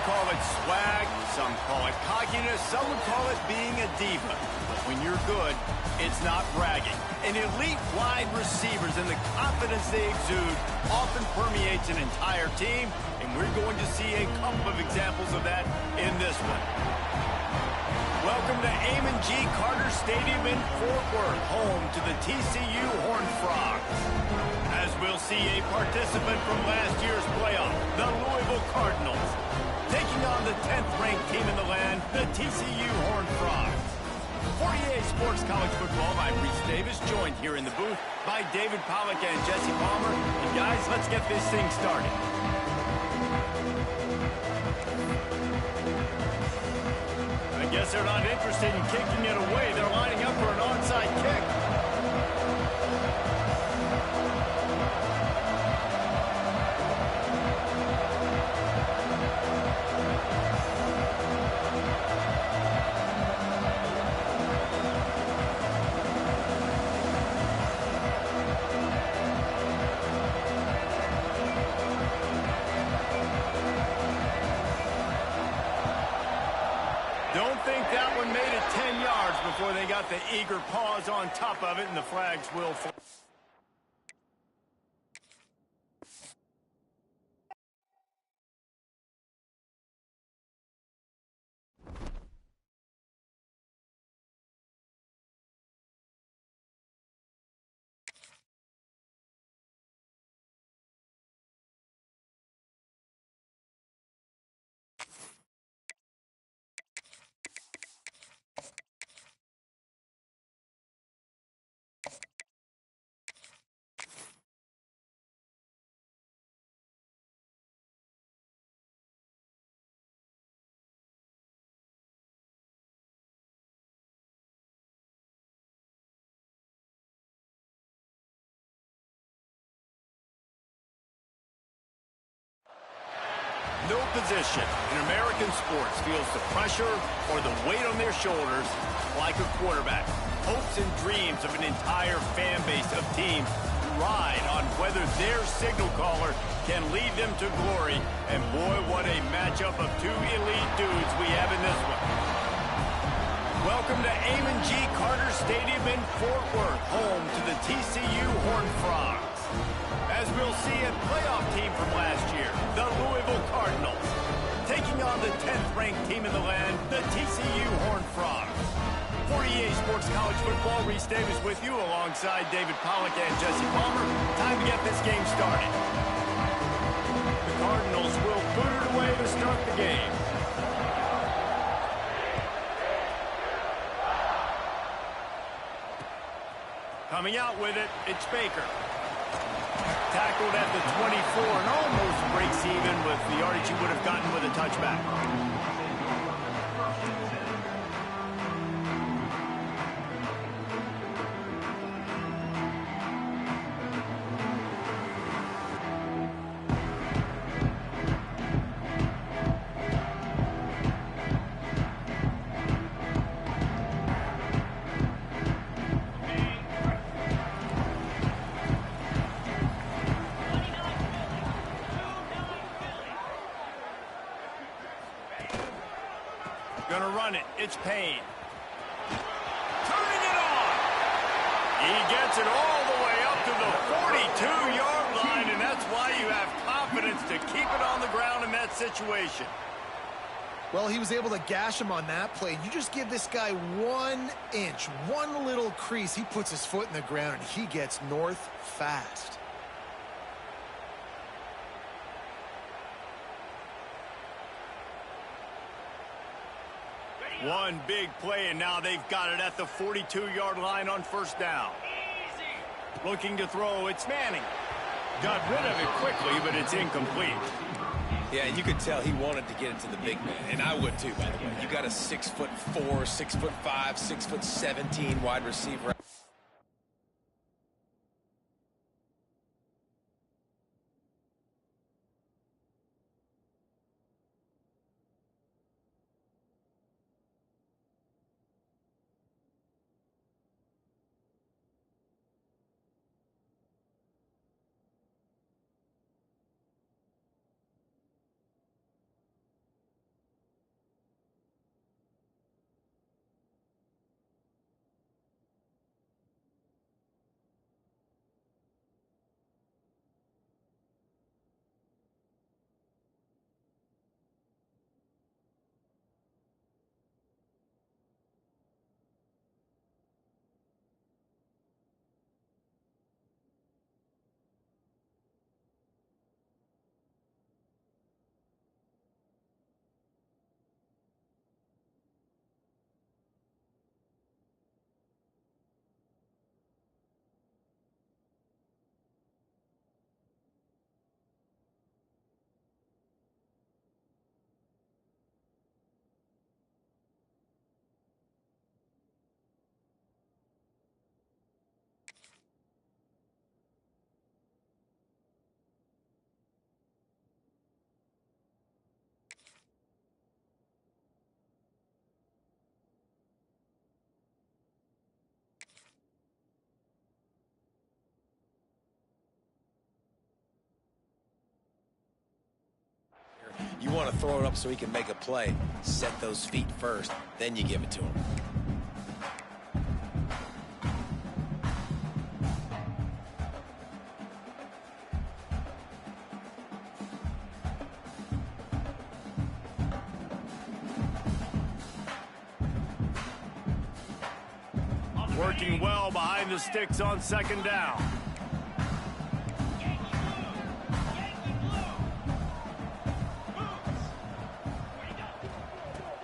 call it swag, some call it cockiness, some would call it being a diva. But when you're good, it's not bragging. And elite wide receivers and the confidence they exude often permeates an entire team, and we're going to see a couple of examples of that in this one. Welcome to Amon G. Carter Stadium in Fort Worth, home to the TCU Horned Frogs. As we'll see a participant from last year's playoff, the Louisville Cardinals, taking on the 10th-ranked team in the land, the TCU Horned Frogs. For EA Sports College Football, I'm Reese Davis, joined here in the booth by David Pollack and Jesse Palmer. And guys, let's get this thing started. I guess they're not interested in kicking it away. They're lining up for an onside kick. Don't think that one made it 10 yards before they got the eager paws on top of it, and the flags will fall. No position in American sports feels the pressure or the weight on their shoulders like a quarterback. Hopes and dreams of an entire fan base of teams ride on whether their signal caller can lead them to glory. And boy, what a matchup of two elite dudes we have in this one. Welcome to Amon G. Carter Stadium in Fort Worth, home to the TCU Horned Frogs. As we'll see a playoff team from last year, the Louisville Cardinals, taking on the 10th-ranked team in the land, the TCU Horned Frogs. For EA Sports College Football, Reese Davis with you alongside David Pollack and Jesse Palmer. Time to get this game started. The Cardinals will boot it away to start the game. Coming out with it, it's Baker. Tackled at the 24 and almost breaks even with the yardage he would have gotten with a touchback. Gonna run it. It's Payne. Turning it on. He gets it all the way up to the 42-yard line, and that's why you have confidence to keep it on the ground in that situation. Well, he was able to gash him on that play. You just give this guy 1 inch, one little crease. He puts his foot in the ground, and he gets north fast. One big play, and now they've got it at the 42-yard line on first down. Looking to throw, it's Manning. Got rid of it quickly, but it's incomplete. Yeah, you could tell he wanted to get it to the big man, and I would too, by the way. You got a 6'4", 6'5", 6'17" wide receiver. to throw it up so he can make a play. Set those feet first, then you give it to him. Working well behind the sticks on second down.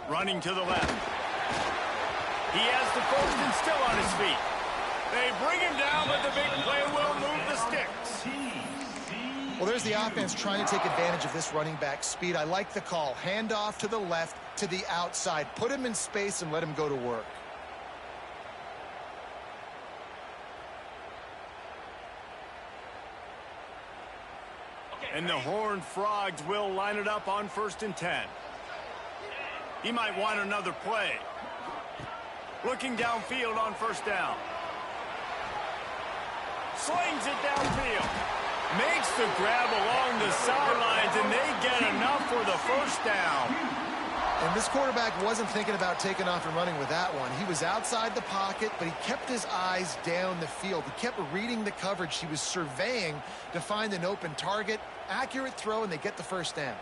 Running to the left. He has the first and still on his feet. They bring him down, but the big play will move the sticks. Well, there's the offense trying to take advantage of this running back speed. I like the call. Hand off to the left, to the outside. Put him in space and let him go to work. And the Horned Frogs will line it up on 1st and 10. He might want another play. Looking downfield on 1st down. Slings it downfield. Makes the grab along the sidelines, and they get enough for the 1st down. And this quarterback wasn't thinking about taking off and running with that one. He was outside the pocket, but he kept his eyes down the field. He kept reading the coverage. He was surveying to find an open target. Accurate throw, and they get the 1st down.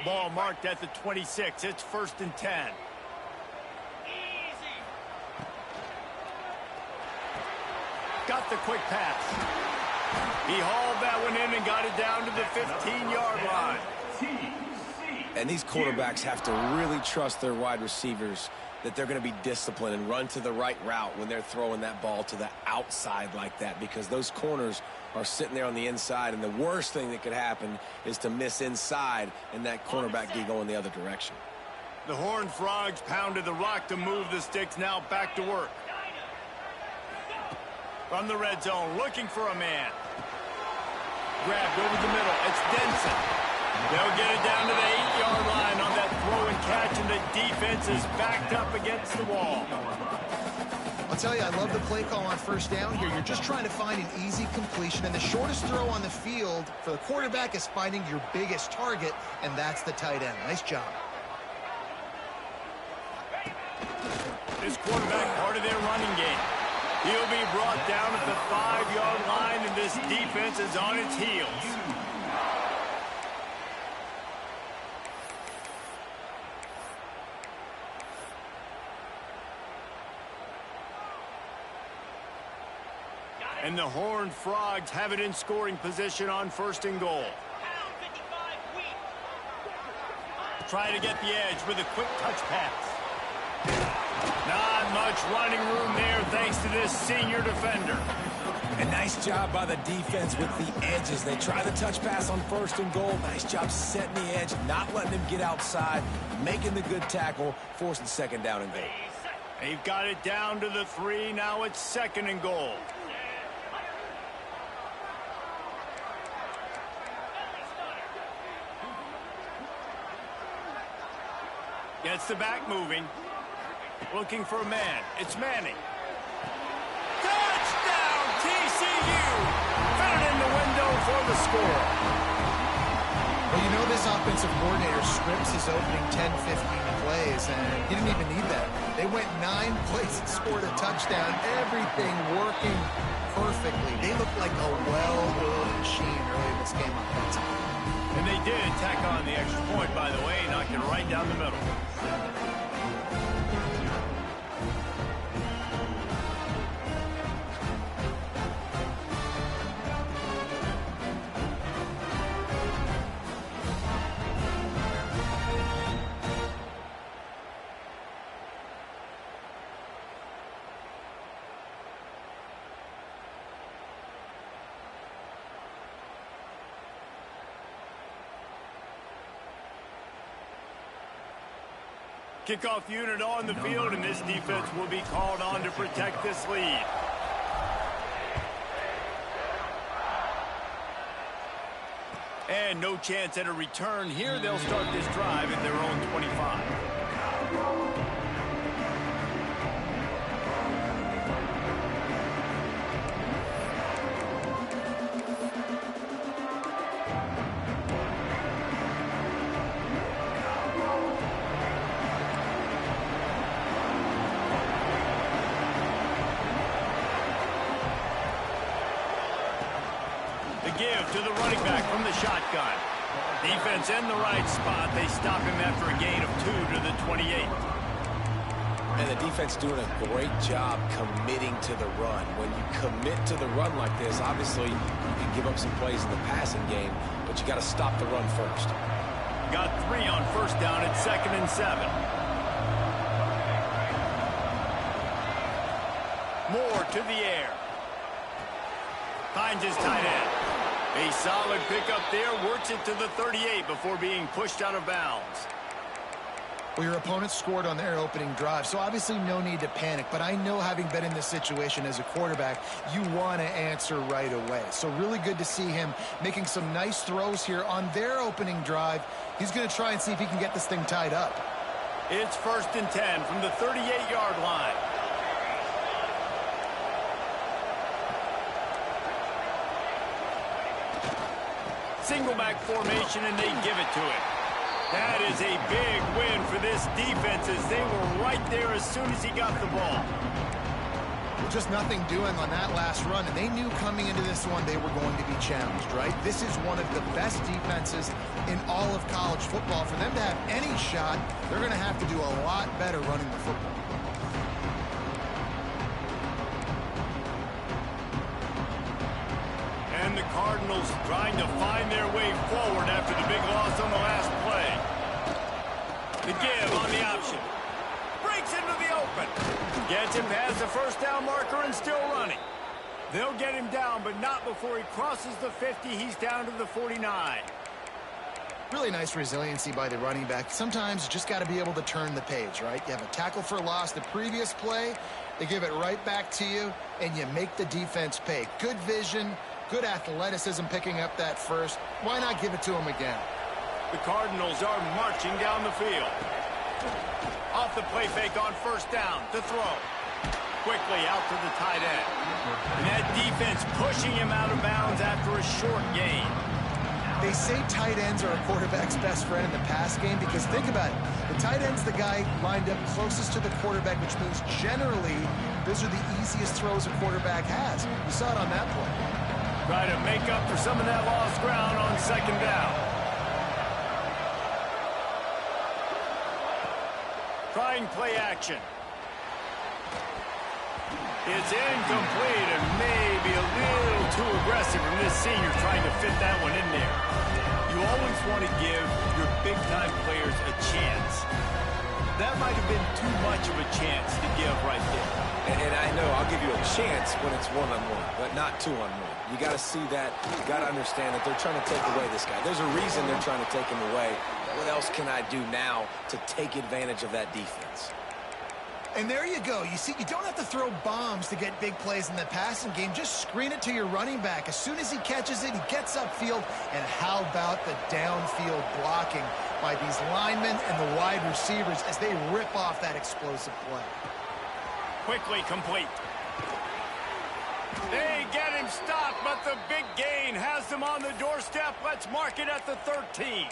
Ball marked at the 26. It's 1st and 10. Got the quick pass. He hauled that one in and got it down to the 15-yard line. And these quarterbacks have to really trust their wide receivers that they're going to be disciplined and run to the right route when they're throwing that ball to the outside like that, because those corners are sitting there on the inside, and the worst thing that could happen is to miss inside and that cornerback get going the other direction. The Horned Frogs pounded the rock to move the sticks. Now back to work. From the red zone, looking for a man. Grabbed over the middle. It's Denson. They'll get it down to the 8-yard line on that throw and catch, and the defense is backed up against the wall. I'll tell you, I love the play call on 1st down here. You're just trying to find an easy completion, and the shortest throw on the field for the quarterback is finding your biggest target, and that's the tight end. Nice job. This quarterback, part of their running game. He'll be brought down at the 5-yard line, and this defense is on its heels. And the Horned Frogs have it in scoring position on 1st and goal. Try to get the edge with a quick touch pass. Not much running room there thanks to this senior defender. A nice job by the defense with the edges. They try the touch pass on 1st and goal. Nice job setting the edge, not letting him get outside, making the good tackle, forcing 2nd down and goal. They've got it down to the 3. Now it's 2nd and goal. Gets the back moving. Looking for a man. It's Manning. Touchdown, TCU! Fit it in the window for the score. Well, you know this offensive coordinator scripts his opening 10, 15 plays, and he didn't even need that. They went 9 plays and scored a touchdown. Everything working perfectly. They looked like a well-oiled machine early in this game offensively. And they did tack on the extra point, by the way, knocked it right down the middle. Kickoff unit on the field, and this defense will be called on to protect this lead. And no chance at a return here. They'll start this drive at their own 25. give to the running back from the shotgun. Defense in the right spot. They stop him after a gain of 2 to the 28. And the defense doing a great job committing to the run. When you commit to the run like this, obviously you can give up some plays in the passing game, but you got to stop the run first. Got 3 on first down at 2nd and 7. Moore to the air. Finds his tight end. A solid pickup there, works it to the 38 before being pushed out of bounds. Well, your opponent scored on their opening drive, so obviously no need to panic. But I know, having been in this situation as a quarterback, you want to answer right away. So really good to see him making some nice throws here on their opening drive. He's going to try and see if he can get this thing tied up. It's 1st and 10 from the 38-yard line. Single back formation, and they give it to him. That is a big win for this defense, as they were right there as soon as he got the ball. Just nothing doing on that last run, and they knew coming into this one they were going to be challenged, right? This is one of the best defenses in all of college football. For them to have any shot, they're going to have to do a lot better running the football. And the Cardinals trying to find their way forward after the big loss on the last play. The give on the option. Breaks into the open. Gets him past the first down marker and still running. They'll get him down, but not before he crosses the 50. He's down to the 49. Really nice resiliency by the running back. Sometimes you just got to be able to turn the page, right? You have a tackle for loss the previous play. They give it right back to you, and you make the defense pay. Good vision. Good athleticism picking up that first. Why not give it to him again? The Cardinals are marching down the field. Off the play fake on first down to throw. Quickly out to the tight end. And that defense pushing him out of bounds after a short gain. They say tight ends are a quarterback's best friend in the pass game because think about it. The tight end's the guy lined up closest to the quarterback, which means generally those are the easiest throws a quarterback has. You saw it on that play. Try to make up for some of that lost ground on second down. Trying play action. It's incomplete and maybe a little too aggressive from this senior trying to fit that one in there. You always want to give your big-time players a chance. That might have been too much of a chance to give right there. And I know I'll give you a chance when it's one-on-one, but not two-on-one. You got to see that. You got to understand that they're trying to take away this guy. There's a reason they're trying to take him away. What else can I do now to take advantage of that defense? And there you go. You see, you don't have to throw bombs to get big plays in the passing game. Just screen it to your running back. As soon as he catches it, he gets upfield. And how about the downfield blocking by these linemen and the wide receivers as they rip off that explosive play? Quickly complete. They get him stopped, but the big gain has them on the doorstep. Let's mark it at the 13.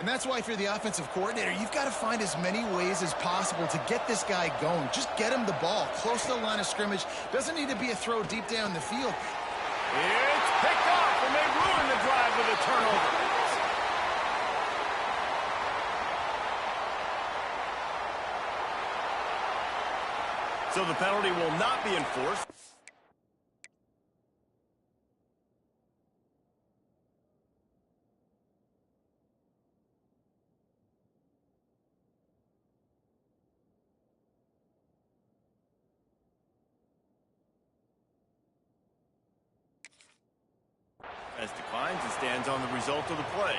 And that's why, if you're the offensive coordinator, you've got to find as many ways as possible to get this guy going. Just get him the ball close to the line of scrimmage. Doesn't need to be a throw deep down the field. It's picked off, and they ruin the drive with a turnover. So the penalty will not be enforced. As declines and stands on the result of the play.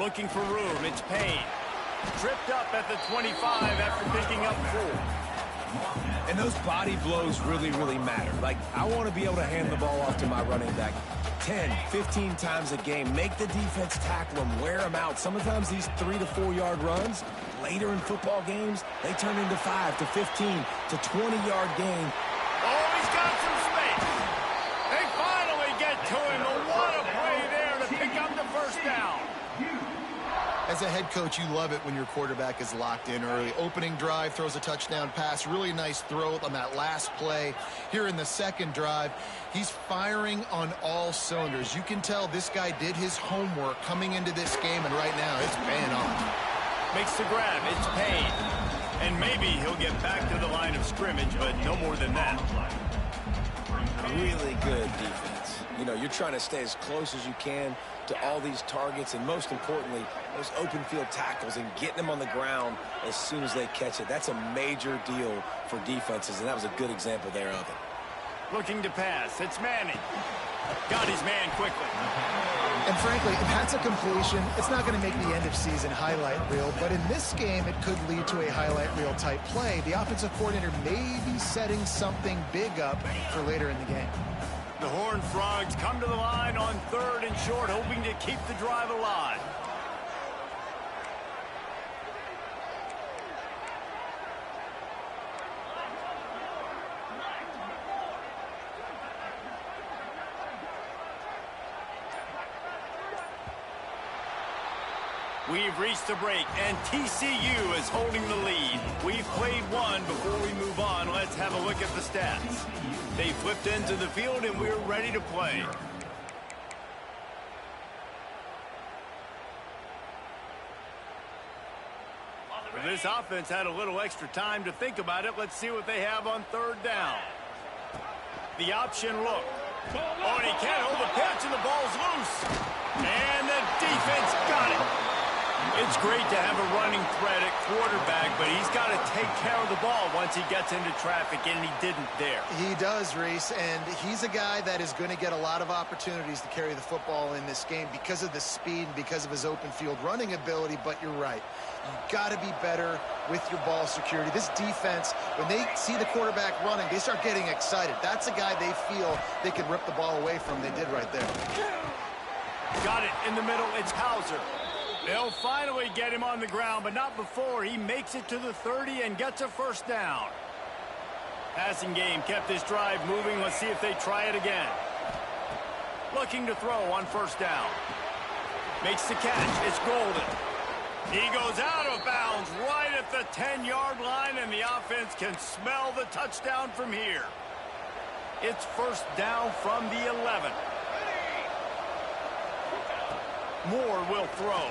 Looking for room, it's Payne. Tripped up at the 25 after picking up 4. And those body blows really, really matter. Like, I want to be able to hand the ball off to my running back 10, 15 times a game. Make the defense tackle them, wear them out. Sometimes these 3 to 4 yard runs, later in football games, they turn into 5 to 15 to 20 yard gain. Oh, he's got some space. They finally get to him As a head coach, you love it when your quarterback is locked in early. Opening drive, throws a touchdown pass. Really nice throw on that last play. Here in the second drive, he's firing on all cylinders. You can tell this guy did his homework coming into this game, and right now it's paying off. Makes the grab. It's paid. And maybe he'll get back to the line of scrimmage, but no more than that. Really good defense. You know, you're trying to stay as close as you can to all these targets, and most importantly, those open field tackles and getting them on the ground as soon as they catch it. That's a major deal for defenses, and that was a good example there of it. Looking to pass. It's Manning. Got his man quickly. And frankly, if that's a completion, it's not going to make the end of season highlight reel, but in this game, it could lead to a highlight reel type play. The offensive coordinator may be setting something big up for later in the game. The Horned Frogs come to the line on 3rd and short, hoping to keep the drive alive. We've reached the break, and TCU is holding the lead. We've played one. Before we move on, let's have a look at the stats. They flipped into the field, and we're ready to play. Well, this offense had a little extra time to think about it. Let's see what they have on 3rd down. The option look. Oh, and he can't hold the pitch, and the ball's loose. And the defense got it. It's great to have a running threat at quarterback, but he's got to take care of the ball once he gets into traffic, and he didn't there. He does, Reese, and he's a guy that is going to get a lot of opportunities to carry the football in this game because of the speed and because of his open field running ability, but you're right. You've got to be better with your ball security. This defense, when they see the quarterback running, they start getting excited. That's a guy they feel they can rip the ball away from. They did right there. Got it in the middle. It's Hauser. They'll finally get him on the ground, but not before he makes it to the 30 and gets a 1st down. Passing game kept this drive moving. Let's see if they try it again. Looking to throw on 1st down. Makes the catch. It's Golden. He goes out of bounds right at the 10-yard line, and the offense can smell the touchdown from here. It's 1st down from the 11. Moore will throw.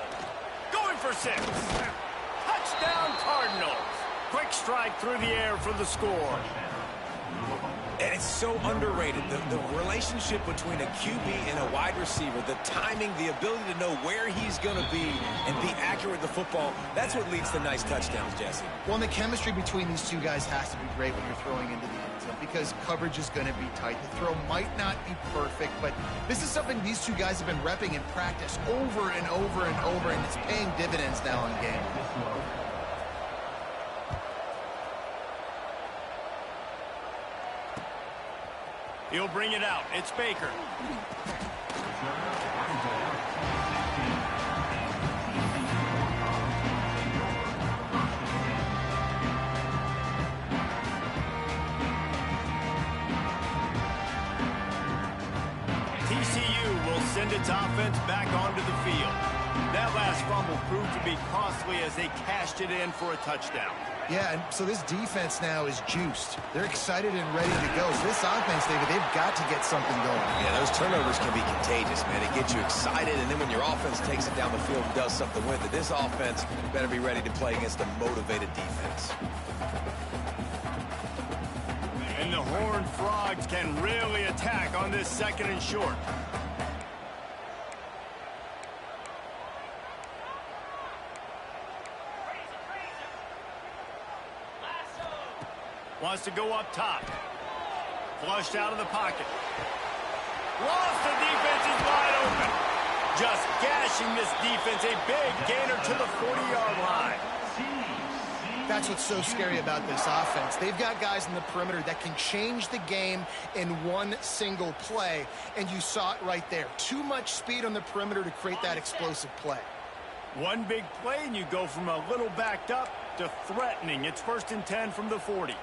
Going for 6. Touchdown Cardinals. Quick strike through the air for the score. And it's so underrated. The relationship between a QB and a wide receiver, the timing, the ability to know where he's going to be and be accurate with the football, that's what leads to nice touchdowns, Jesse. Well, and the chemistry between these two guys has to be great when you're throwing into the end zone because coverage is going to be tight. The throw might not be perfect, but this is something these two guys have been repping in practice over and over and over, and it's paying dividends now in game. He'll bring it out. It's Baker. TCU will send its offense back onto the field. That last fumble proved to be costly as they cashed it in for a touchdown. Yeah, and so this defense now is juiced. They're excited and ready to go. So this offense, David, they've got to get something going. Yeah, those turnovers can be contagious, man. It gets you excited, and then when your offense takes it down the field and does something with it, this offense better be ready to play against a motivated defense. And the Horned Frogs can really attack on this 2nd and short. Wants to go up top. Flushed out of the pocket. Lost, the defense is wide open. Just gashing this defense. A big gainer to the 40-yard line. That's what's so scary about this offense. They've got guys in the perimeter that can change the game in one single play, and you saw it right there. Too much speed on the perimeter to create that explosive play. One big play, and you go from a little backed up to threatening. It's 1st and 10 from the 40.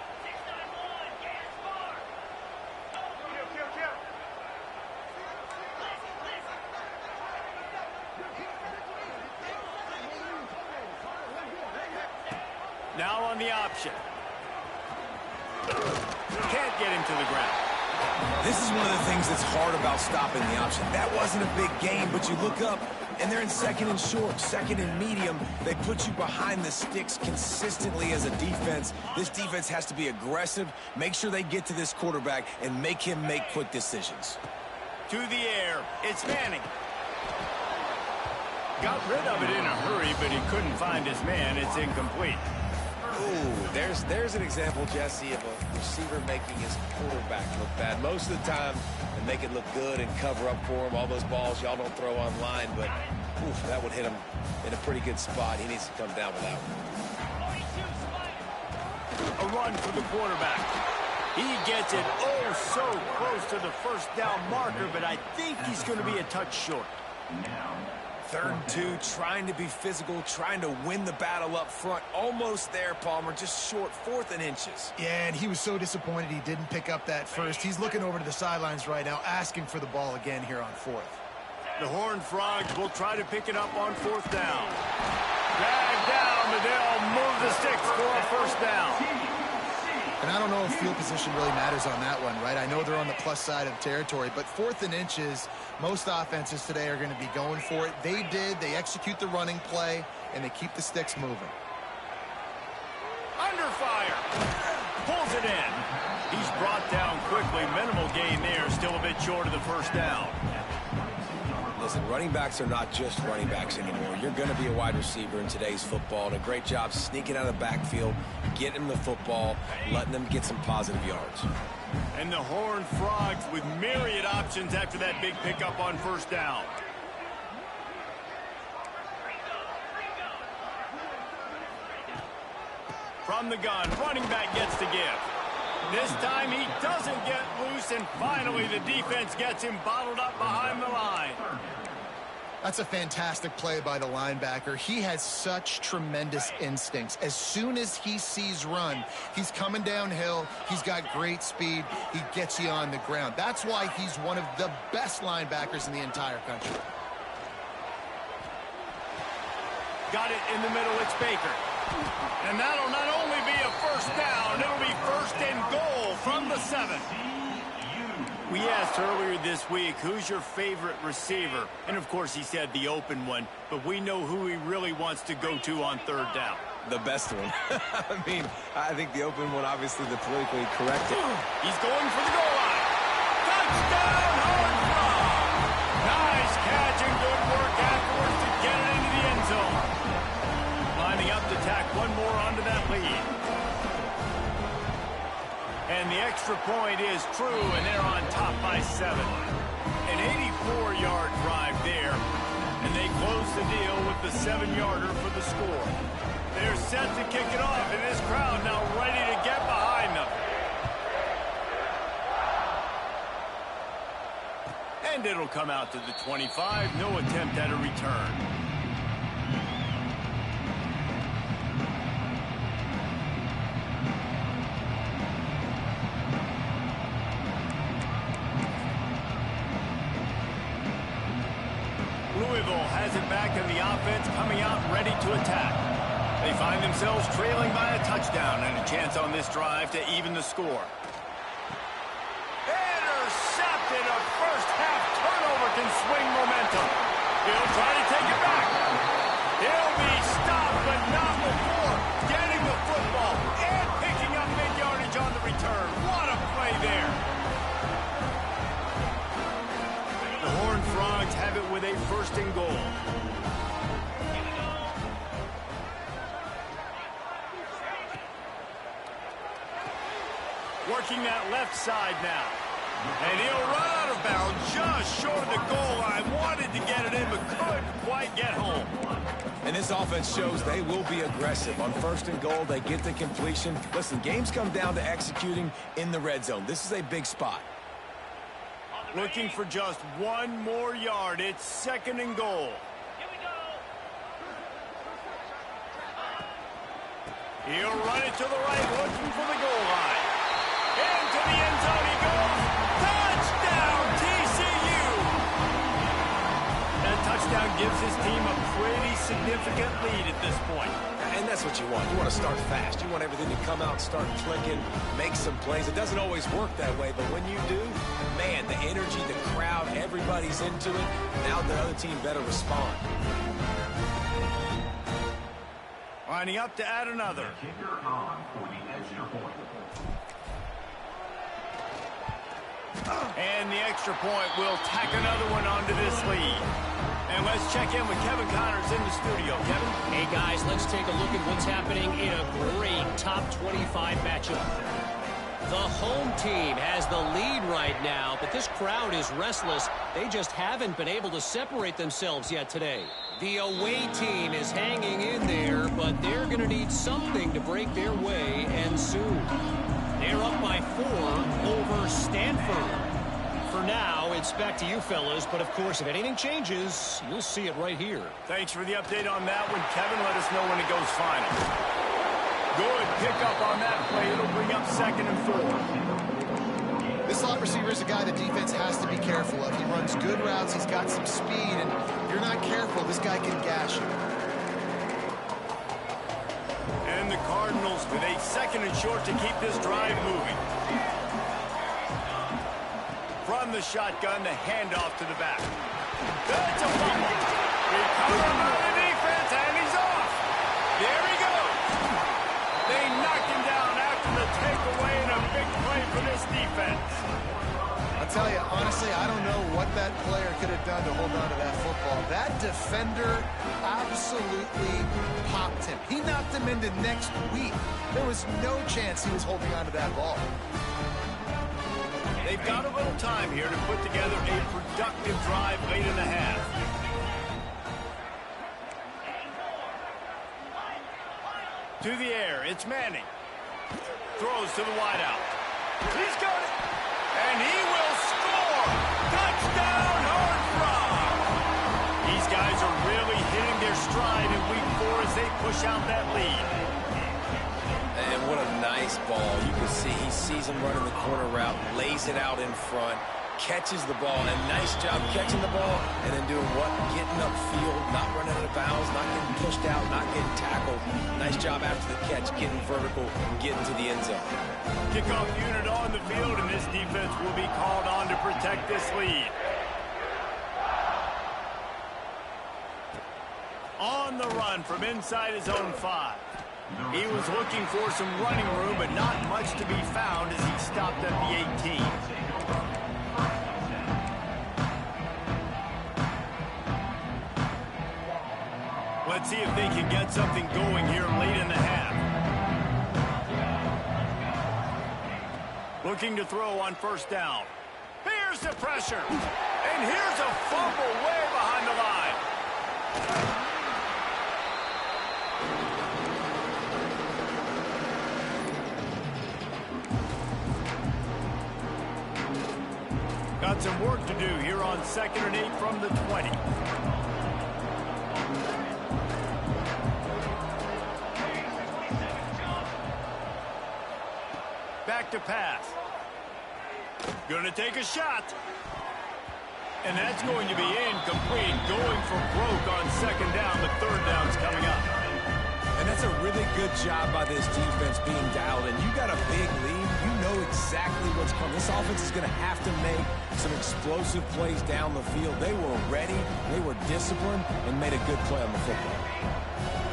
Now on the option. Can't get him to the ground. This is one of the things that's hard about stopping the option. That wasn't a big gain, but you look up, and they're in second and short, second and medium. They put you behind the sticks consistently as a defense. This defense has to be aggressive, make sure they get to this quarterback, and make him make quick decisions. To the air, it's Manning. Got rid of it in a hurry, but he couldn't find his man. It's incomplete. Ooh, there's an example, Jesse, of a receiver making his quarterback look bad. Most of the time, they make it look good and cover up for him. All those balls y'all don't throw online, but oof, that would hit him in a pretty good spot. He needs to come down with that one. A run for the quarterback. He gets it oh so close to the first down marker, but I think he's going to be a touch short. 3rd and 2, trying to be physical, trying to win the battle up front. Almost there, Palmer, just short, 4th and inches. Yeah, and he was so disappointed he didn't pick up that first. He's looking over to the sidelines right now, asking for the ball again here on 4th. The Horned Frogs will try to pick it up on 4th down. Dragged down, but they'll move the sticks for a first down. And I don't know if field position really matters on that one, right? I know they're on the plus side of territory, but 4th and inches, most offenses today are going to be going for it. They did. They execute the running play, and they keep the sticks moving. Under fire. Pulls it in. He's brought down quickly. Minimal gain there. Still a bit short of the first down. Listen, running backs are not just running backs anymore. You're going to be a wide receiver in today's football, and a great job sneaking out of the backfield, getting the football, letting them get some positive yards. And the Horned Frogs with myriad options after that big pickup on first down. From the gun, running back gets to give. This time he doesn't get loose, and finally the defense gets him bottled up behind the line. That's a fantastic play by the linebacker. He has such tremendous instincts. As soon as he sees run, he's coming downhill. He's got great speed. He gets you on the ground. That's why he's one of the best linebackers in the entire country. Got it in the middle. It's Baker. And that'll not only be a first down, it'll be 1st and goal from the 7. We asked earlier this week, who's your favorite receiver? And, of course, he said the open one, but we know who he really wants to go to on 3rd down. The best one. I mean, I think the open one, obviously, the politically correct. He's going for the goal line. Touchdown, Horned Frogs! Nice catch and good work afterwards to get it into the end zone. Lining up to tack one more onto that lead. And the extra point is true, and they're on top by 7. An 84-yard drive there, and they close the deal with the 7-yarder for the score. They're set to kick it off, and this crowd now ready to get behind them. And it'll come out to the 25. No attempt at a return. Louisville has it back in the offense, coming out ready to attack. They find themselves trailing by a touchdown and a chance on this drive to even the score. Intercepted. A first-half turnover can swing momentum. He'll try to take it back. He'll be stopped, but not before getting the football and picking up big yardage on the return. What a play there. The Horned Frogs have it with a 1st and goal. Working that left side now. And he'll run out of bounds just short of the goal line. Wanted to get it in, but couldn't quite get home. And this offense shows they will be aggressive. On 1st and goal, they get the completion. Listen, games come down to executing in the red zone. This is a big spot. Looking for just one more yard. It's 2nd and goal. He'll run it to the right, looking for the goal line. Into the end zone he goes. Touchdown, TCU! That touchdown gives his team a pretty significant lead at this point. And that's what you want. You want to start fast. You want everything to come out, start clicking, make some plays. It doesn't always work that way, but when you do, man, the energy, the crowd, everybody's into it. Now the other team better respond. Lining up to add another. Kicker on for the extra point. And the extra point will tack another one onto this lead. And let's check in with Kevin Connors in the studio. Kevin? Hey, guys, let's take a look at what's happening in a great top 25 matchup. The home team has the lead right now, but this crowd is restless. They just haven't been able to separate themselves yet today. The away team is hanging in there, but they're going to need something to break their way, and soon. They're up by 4 over Stanford. For now, it's back to you fellas, but of course, if anything changes, you'll see it right here. Thanks for the update on that one, Kevin. Let us know when it goes final. Good pickup on that play. It'll bring up 2nd and 4. This slot receiver is a guy the defense has to be careful of. He runs good routes. He's got some speed, and if you're not careful, this guy can gash you. And the Cardinals with a 2nd and short to keep this drive moving. From the shotgun, the handoff to the back. That's a fumble. Recovered by the defense, and he's off. There he goes. They knocked him down after the takeaway, and a big play for this defense. I'll tell you, honestly, I don't know what that player could have done to hold on to that football. That defender absolutely popped him. He knocked him into next week. There was no chance he was holding on to that ball. They've got a little time here to put together a productive drive late in the half. To the air, it's Manning. Throws to the wideout. He's got it. And he will score. Touchdown, Horned Frog. These guys are really hitting their stride in week 4 as they push out that lead. And what a nice ball. You can see he sees him running the corner route, lays it out in front, catches the ball, and nice job catching the ball and then doing what? Getting upfield, not running out of bounds, not getting pushed out, not getting tackled. Nice job after the catch, getting vertical and getting to the end zone. Kickoff unit on the field, and this defense will be called on to protect this lead. On the run from inside his own 5. He was looking for some running room, but not much to be found as he stopped at the 18. Let's see if they can get something going here late in the half. Looking to throw on 1st down. Here's the pressure. And here's a fumble way behind the line. Got some work to do here on 2nd and 8 from the 20. Back to pass. Going to take a shot. And that's going to be incomplete. Going for broke on 2nd down. The 3rd down's coming up. And that's a really good job by this defense being dialed in. You got a big lead. You know exactly what's coming. This offense is going to have to make some explosive plays down the field. They were ready, they were disciplined, and made a good play on the football.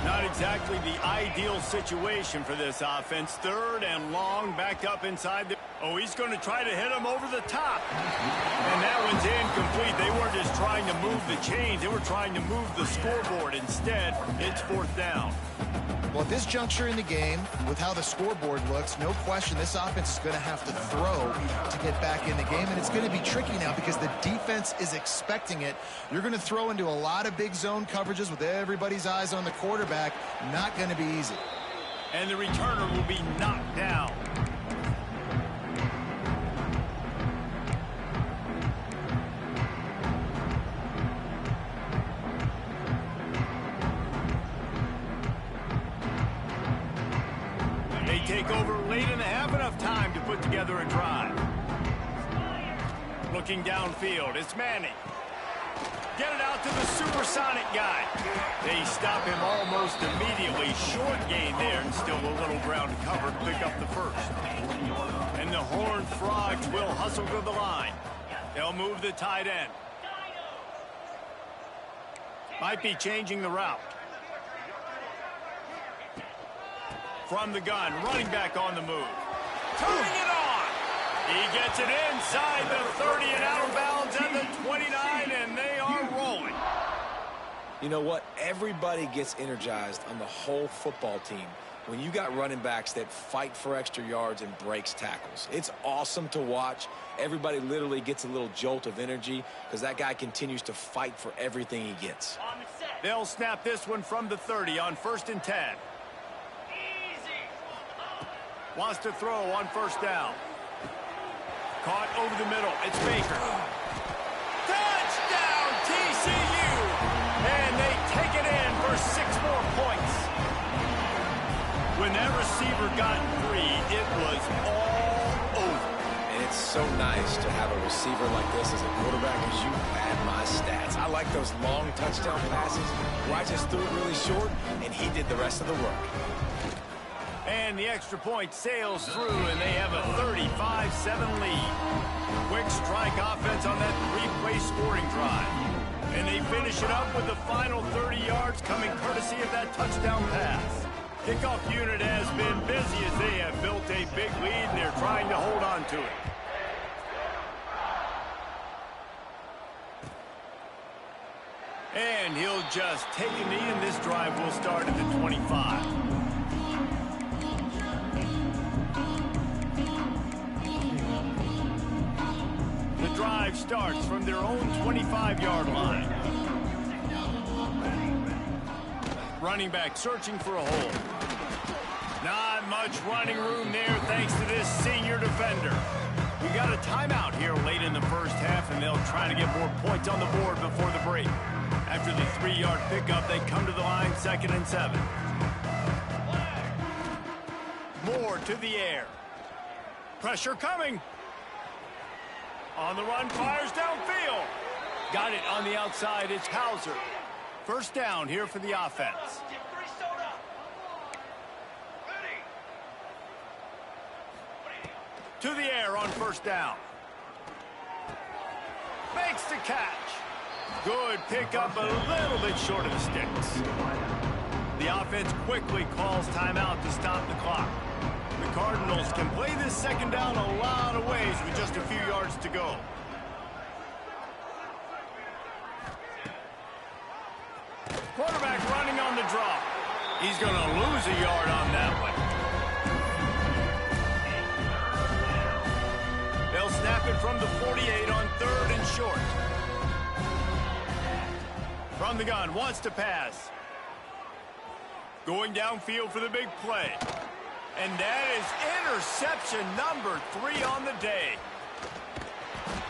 Not exactly the ideal situation for this offense. 3rd and long, back up inside the... Oh, he's going to try to hit him over the top. And that one's incomplete. They weren't just trying to move the chains. They were trying to move the scoreboard. Instead, it's 4th down. Well, at this juncture in the game, with how the scoreboard looks, no question this offense is going to have to throw to get back in the game, and it's going to be tricky now because the defense is expecting it. You're going to throw into a lot of big zone coverages with everybody's eyes on the quarterback. Not going to be easy. And the returner will be knocked down. They take over late in the half, enough time to put together a drive. Looking downfield, it's Manning. get it out to the supersonic guy. They stop him almost immediately. Short gain there, and still a little ground to cover to pick up the first. And the Horned Frogs will hustle to the line. They'll move the tight end. Might be changing the route. From the gun, running back on the move. Turning it on. He gets it inside the 30 and out of bounds at the 29, and they are rolling. You know what? Everybody gets energized on the whole football team when you got running backs that fight for extra yards and breaks tackles. It's awesome to watch. Everybody literally gets a little jolt of energy because that guy continues to fight for everything he gets. They'll snap this one from the 30 on 1st and 10. Wants to throw on 1st down. Caught over the middle. It's Baker. Touchdown, TCU! And they take it in for 6 more points. When that receiver got free, it was all over. And it's so nice to have a receiver like this as a quarterback because you had my stats. I like those long touchdown passes where I just threw it really short and he did the rest of the work. And the extra point sails through, and they have a 35-7 lead. Quick strike offense on that 3-play scoring drive. And they finish it up with the final 30 yards coming courtesy of that touchdown pass. Kickoff unit has been busy as they have built a big lead, and they're trying to hold on to it. And he'll just take a knee, and this drive will start at the 25. The drive starts from their own 25-yard line. Running back searching for a hole. Not much running room there thanks to this senior defender. We got a timeout here late in the first half, and they'll try to get more points on the board before the break. After the 3-yard pickup, they come to the line 2nd and 7. Moore to the air. Pressure coming. On the run, fires downfield. Got it on the outside, it's Hauser. 1st down here for the offense. To the air on 1st down. Makes the catch. Good pickup, a little bit short of the sticks. The offense quickly calls timeout to stop the clock. The Cardinals can play this 2nd down a lot of ways with just a few yards to go. Quarterback running on the draw. He's going to lose a yard on that one. They'll snap it from the 48 on 3rd and short. From the gun, wants to pass. Going downfield for the big play. And that is interception number 3 on the day.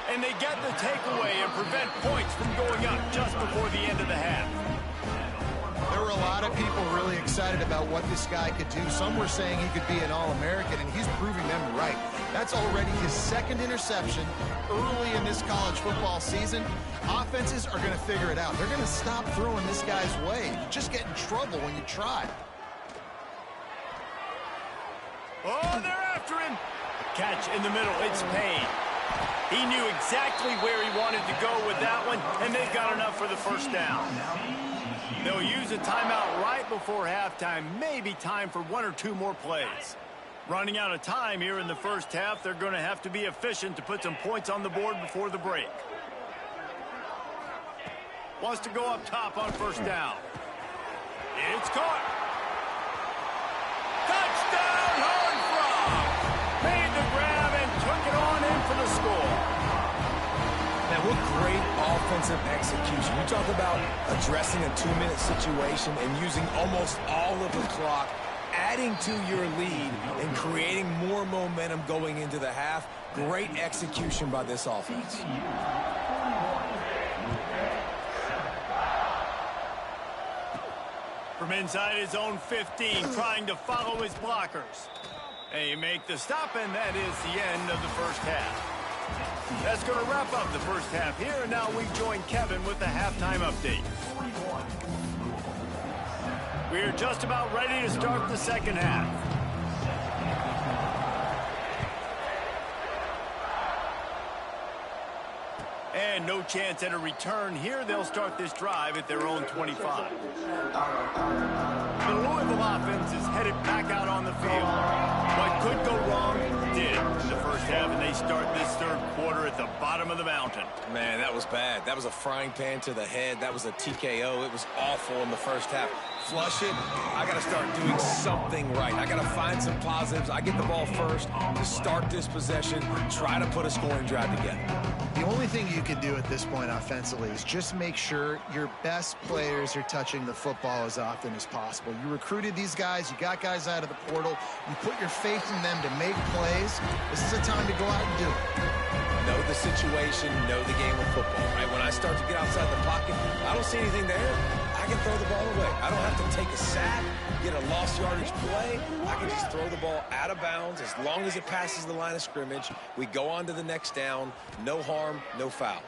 And they get the takeaway and prevent points from going up just before the end of the half. There were a lot of people really excited about what this guy could do. Some were saying he could be an All-American, and he's proving them right. That's already his 2nd interception early in this college football season. Offenses are going to figure it out. They're going to stop throwing this guy's way. You just get in trouble when you try. Oh, they're after him. Catch in the middle. It's Payne. He knew exactly where he wanted to go with that one, and they've got enough for the 1st down. They'll use a timeout right before halftime. Maybe time for 1 or 2 more plays. Running out of time here in the first half, they're going to have to be efficient to put some points on the board before the break. Wants to go up top on 1st down. It's caught. Touchdown, Horned Frogs! Made the grab and took it on in for the score. Now, what great offensive execution. You talk about addressing a 2-minute situation and using almost all of the clock, adding to your lead and creating more momentum going into the half. Great execution by this offense. From inside his own 15, trying to follow his blockers. They make the stop, and that is the end of the first half. That's going to wrap up the first half here, and now we join Kevin with the halftime update. We're just about ready to start the second half. And no chance at a return here. They'll start this drive at their own 25. The Louisville offense is headed back out on the field. What could go wrong did in the first half, and they start this third quarter at the bottom of the mountain. Man, that was bad. That was a frying pan to the head. That was a TKO. It was awful in the first half. Flush it. I got to start doing something right. I got to find some positives. I get the ball first to start this possession, try to put a scoring drive together. The only thing you can do at this point offensively is just make sure your best players are touching the football as often as possible. You recruited these guys. You got guys out of the portal. You put your faith in them to make plays. This is a time to go out and do it. Know the situation, know the game of football. Right? When I start to get outside the pocket, I don't see anything there. I can throw the ball away. I don't have to take a sack, get a lost yardage play. I can just throw the ball out of bounds as long as it passes the line of scrimmage. We go on to the next down. No harm, no foul.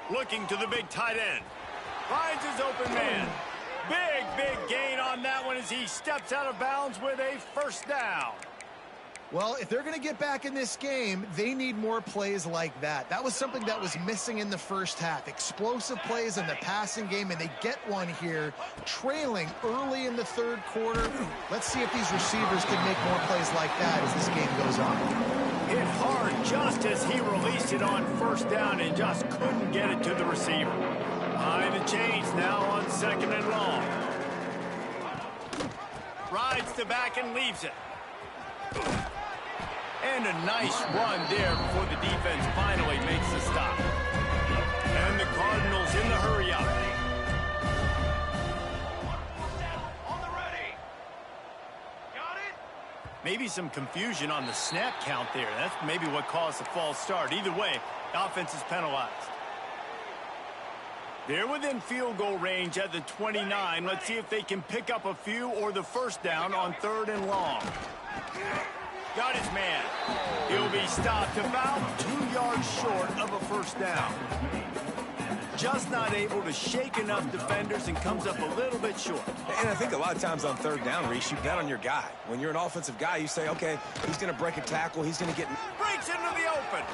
Looking to the big tight end. Finds his open man. Big gain on that one as he steps out of bounds with a first down. Well, if they're going to get back in this game, they need more plays like that. That was something that was missing in the first half. Explosive plays in the passing game, and they get one here, trailing early in the third quarter. Let's see if these receivers can make more plays like that as this game goes on. Hit hard just as he released it on first down and just couldn't get it to the receiver. Behind the chains now on second and long. Rides the back and leaves it. And a nice run there before the defense finally makes the stop. And the Cardinals in the hurry up. Maybe some confusion on the snap count there. That's maybe what caused the false start. Either way, the offense is penalized. They're within field goal range at the 29. Let's see if they can pick up a few or the first down on third and long. Got his man. He'll be stopped about 2 yards short of a first down. Just not able to shake enough defenders and comes up a little bit short. And I think a lot of times on third down, Reese, you bet on your guy. When you're an offensive guy, you say, okay, he's going to break a tackle. He's going to get... Breaks into the open.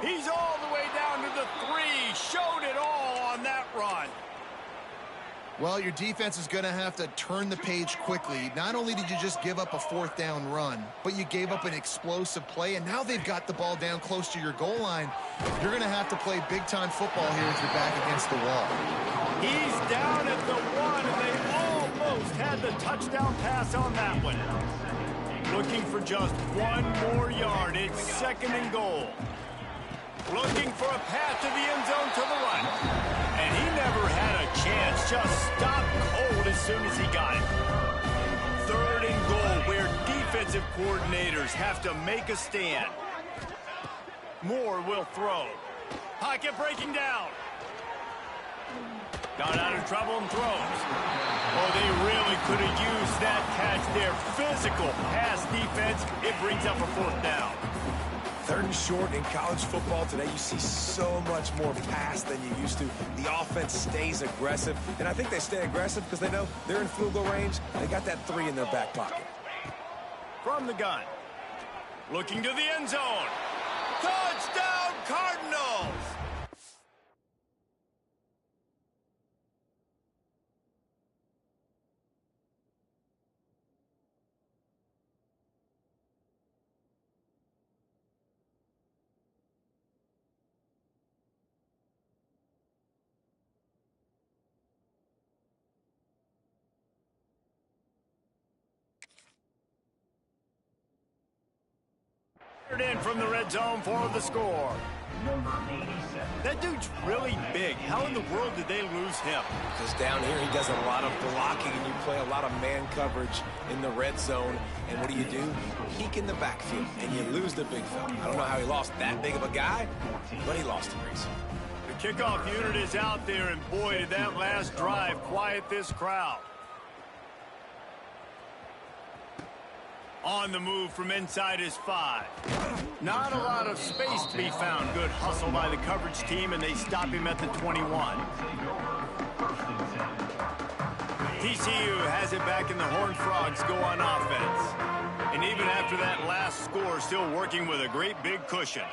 He's all the way down to the 3. Showed it all on that run. Well, your defense is going to have to turn the page quickly. Not only did you just give up a fourth down run, but you gave up an explosive play, and now they've got the ball down close to your goal line. You're going to have to play big-time football here with your back against the wall. He's down at the 1, and they almost had the touchdown pass on that one. Looking for just 1 more yard. It's second and goal. Looking for a path to the end zone to the right. And he never had a chance. Just stopped cold as soon as he got it. Third and goal, where defensive coordinators have to make a stand. Moore will throw. Pocket breaking down. Got out of trouble and throws. Oh, they really could have used that catch there. Physical pass defense. It brings up a fourth down. Third and short in college football today, you see so much more pass than you used to. The offense stays aggressive, and I think they stay aggressive because they know they're in field goal range. They got that 3 in their back pocket. From the gun. Looking to the end zone. Touchdown, Cardinals! In from the red zone for the score. That dude's really big. How in the world did they lose him? Because down here he does a lot of blocking, and you play a lot of man coverage in the red zone. And what do? Peek in the backfield, and you lose the big fella. I don't know how he lost that big of a guy, but he lost him, Reese. The kickoff unit is out there, and boy, did that last drive quiet this crowd. On the move from inside his 5. Not a lot of space to be found. Good hustle by the coverage team, and they stop him at the 21. TCU has it back, and the Horned Frogs go on offense. And even after that last score, still working with a great big cushion.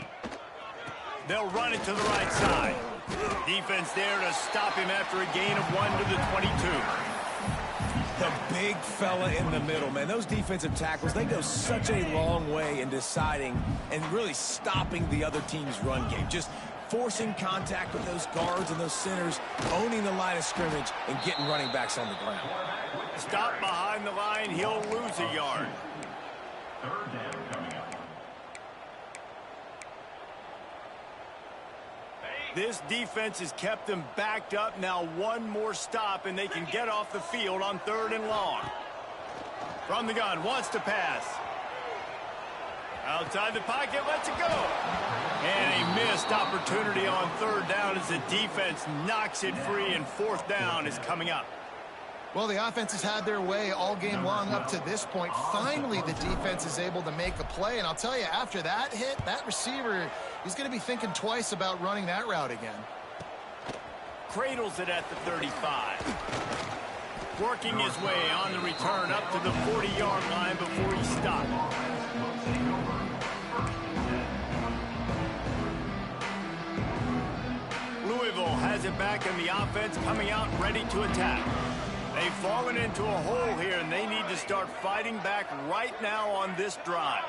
They'll run it to the right side. Defense there to stop him after a gain of 1 to the 22. The big fella in the middle, man. Those defensive tackles, they go such a long way in deciding and really stopping the other team's run game. Just forcing contact with those guards and those centers, owning the line of scrimmage, and getting running backs on the ground. Stop behind the line, he'll lose a yard. Third down coming up. This defense has kept them backed up. Now one more stop, and they can get off the field on 3rd and long. From the gun, wants to pass. Outside the pocket, lets it go. And a missed opportunity on 3rd down as the defense knocks it free, and 4th down is coming up. Well, the offense has had their way all game long up to this point. Finally, the defense is able to make a play. And I'll tell you, after that hit, that receiver, he's going to be thinking twice about running that route again. Cradles it at the 35. Working his way on the return up to the 40-yard line before he stopped. Louisville has it back, and the offense coming out ready to attack. They've fallen into a hole here, and they need to start fighting back right now on this drive.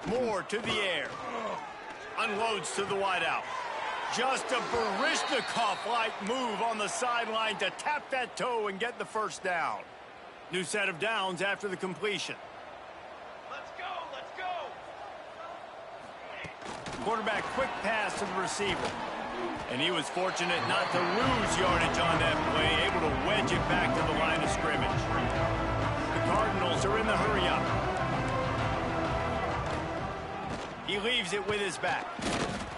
Moore to the air. Unloads to the wideout. Just a Baryshnikov-like move on the sideline to tap that toe and get the 1st down. New set of downs after the completion. Let's go, let's go. Quarterback quick pass to the receiver. And he was fortunate not to lose yardage on that play, able to wedge it back to the line of scrimmage. The Cardinals are in the hurry-up. He leaves it with his back.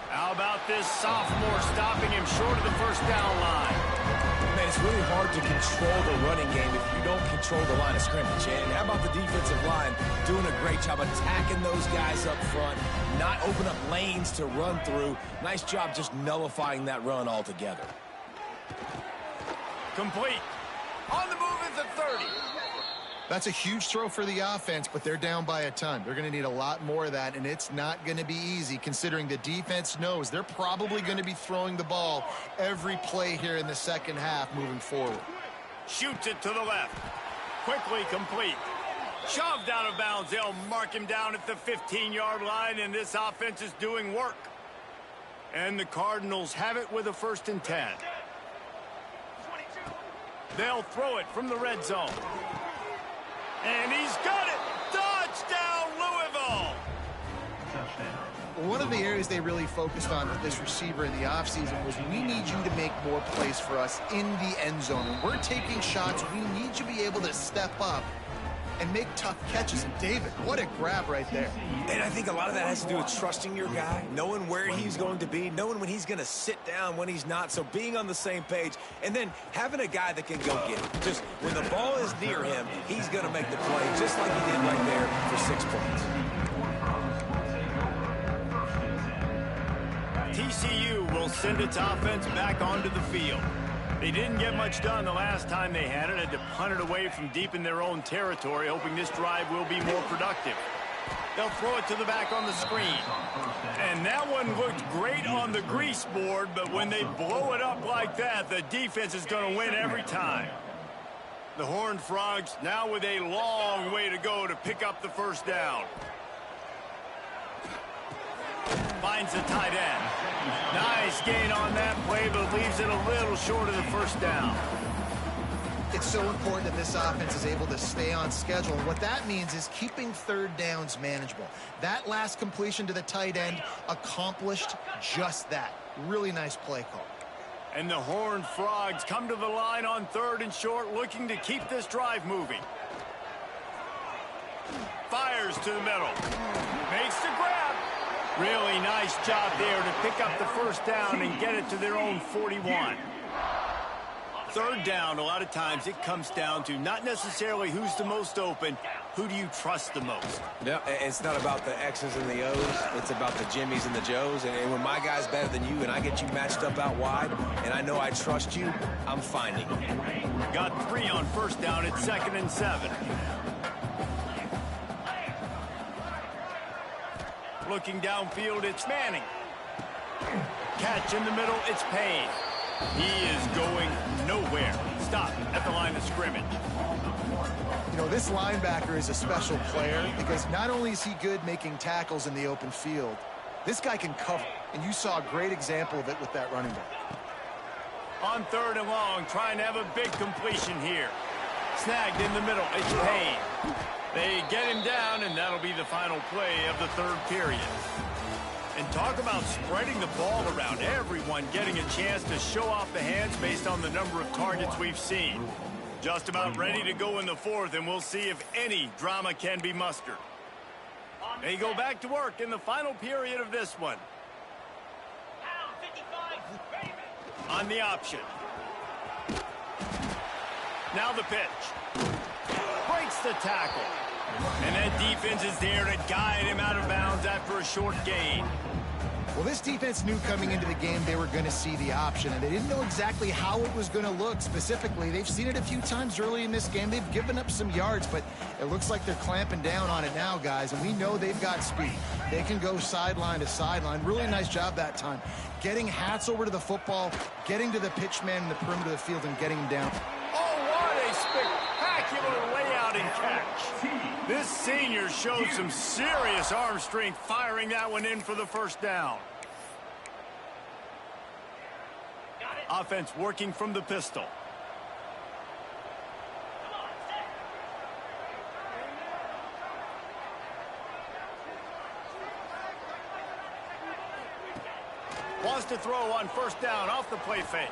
How about this sophomore stopping him short of the 1st down line? Man, it's really hard to control the running game if you don't control the line of scrimmage. And how about the defensive line doing a great job attacking those guys up front, not open up lanes to run through. Nice job just nullifying that run altogether. Complete. On the move is the 30. That's a huge throw for the offense, but they're down by a ton. They're going to need a lot more of that, and it's not going to be easy considering the defense knows they're probably going to be throwing the ball every play here in the second half moving forward. Shoots it to the left. Quickly complete. Shoved out of bounds. They'll mark him down at the 15-yard line, and this offense is doing work. And the Cardinals have it with a 1st and 10. They'll throw it from the red zone. And he's got it! Touchdown, Louisville! One of the areas they really focused on with this receiver in the offseason was we need you to make more plays for us in the end zone. When we're taking shots, we need you to be able to step up and make tough catches. And David, what a grab right there. And I think a lot of that has to do with trusting your guy, knowing where he's going to be, knowing when he's going to sit down, when he's not. So being on the same page, and then having a guy that can go get it. Just when the ball is near him, he's going to make the play, just like he did right there for 6 points. TCU will send its offense back onto the field. They didn't get much done the last time they had it. Had to punt it away from deep in their own territory, hoping this drive will be more productive. They'll throw it to the back on the screen. And that one looked great on the grease board, but when they blow it up like that, the defense is going to win every time. The Horned Frogs now with a long way to go to pick up the 1st down. Finds the tight end. Nice gain on that play, but leaves it a little short of the 1st down. It's so important that this offense is able to stay on schedule. And what that means is keeping 3rd downs manageable. That last completion to the tight end accomplished just that. Really nice play call. And the Horned Frogs come to the line on 3rd and short, looking to keep this drive moving. Fires to the middle. Makes the grab. Really nice job there to pick up the 1st down and get it to their own 41. Third down, a lot of times it comes down to not necessarily who's the most open, who do you trust the most? Yeah, it's not about the X's and the O's. It's about the Jimmies and the Joes. And when my guy's better than you and I get you matched up out wide and I know I trust you, I'm finding it. Got 3 on first down at 2nd and 7. Looking downfield, it's Manning. Catch in the middle, it's Payne. He is going nowhere. Stop at the line of scrimmage. You know, this linebacker is a special player because not only is he good making tackles in the open field, this guy can cover. And you saw a great example of it with that running back. On 3rd and long, trying to have a big completion here. Snagged in the middle, it's Payne. They get him down, and that'll be the final play of the 3rd period. And talk about spreading the ball around, everyone getting a chance to show off the hands based on the number of targets we've seen. Just about ready to go in the 4th, and we'll see if any drama can be mustered. They go back to work in the final period of this one. On the option. Now the pitch. Breaks the tackle. And that defense is there to guide him out of bounds after a short gain. Well, this defense knew coming into the game they were going to see the option, and they didn't know exactly how it was going to look specifically. They've seen it a few times early in this game. They've given up some yards, but it looks like they're clamping down on it now, guys, and we know they've got speed. They can go sideline to sideline. Really nice job that time. Getting Hats over to the football, getting to the pitch man in the perimeter of the field, and getting him down. Oh, what a spectacular layout and catch. This senior showed some serious arm strength firing that one in for the first down. Offense working from the pistol. Wants to throw on first down off the play fake.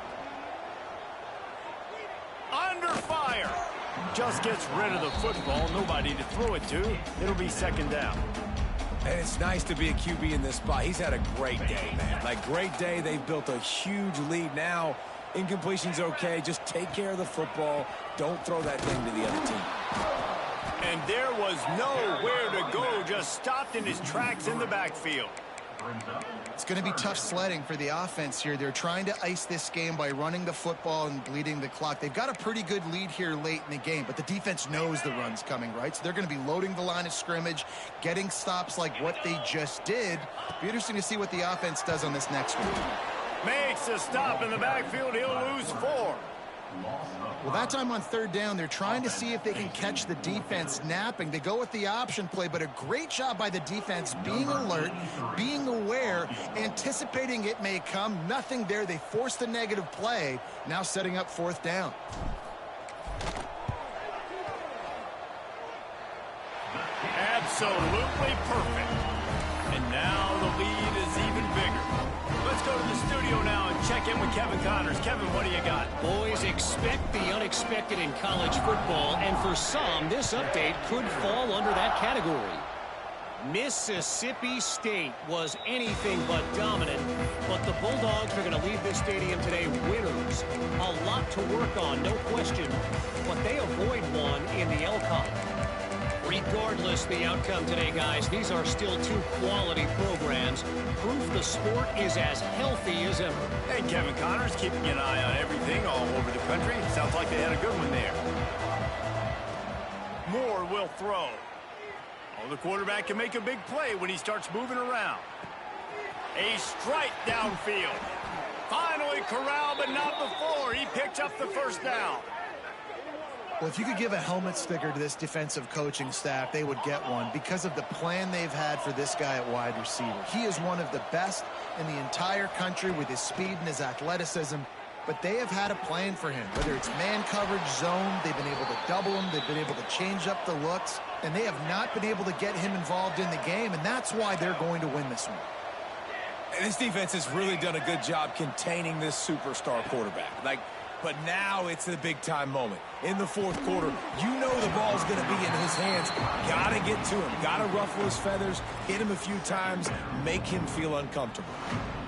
Under fire. Just gets rid of the football. Nobody to throw it to. It'll be 2nd down. And it's nice to be a QB in this spot. He's had a great day, man. Like, great day. They've built a huge lead now. Incompletion's okay. Just take care of the football. Don't throw that thing to the other team. And there was nowhere to go. Just stopped in his tracks in the backfield. It's going to be tough sledding for the offense here. They're trying to ice this game by running the football and bleeding the clock. They've got a pretty good lead here late in the game, but the defense knows the run's coming, right? So they're going to be loading the line of scrimmage, getting stops like what they just did. Be interesting to see what the offense does on this next one. Makes a stop in the backfield. He'll lose 4. Well, that time on 3rd down, they're trying to see if they can catch the defense napping. They go with the option play, but a great job by the defense being alert, being aware, anticipating it may come. Nothing there. They forced the negative play, now setting up 4th down. Absolutely perfect. And now the lead is even bigger. Let's go to the studio now and check in with Kevin Connors. Kevin, what do you got? Boys, expect the unexpected in college football, and for some, this update could fall under that category. Mississippi State was anything but dominant, but the Bulldogs are going to leave this stadium today winners. A lot to work on, no question, but they avoid one in the LCOP. Regardless the outcome today, guys, these are still 2 quality programs. Proof the sport is as healthy as ever. Hey, Kevin Connors, keeping an eye on everything all over the country. Sounds like they had a good one there. Moore will throw. Oh, the quarterback can make a big play when he starts moving around. A strike downfield. Finally corralled, but not before. He picks up the first down. Well, if you could give a helmet sticker to this defensive coaching staff, they would get one because of the plan they've had for this guy at wide receiver. He is one of the best in the entire country with his speed and his athleticism, but they have had a plan for him. Whether it's man coverage, zone, they've been able to double him, they've been able to change up the looks, and they have not been able to get him involved in the game, and that's why they're going to win this one. And this defense has really done a good job containing this superstar quarterback. But now it's the big-time moment. In the 4th quarter, you know the ball's going to be in his hands. Got to get to him. Got to ruffle his feathers, hit him a few times, make him feel uncomfortable.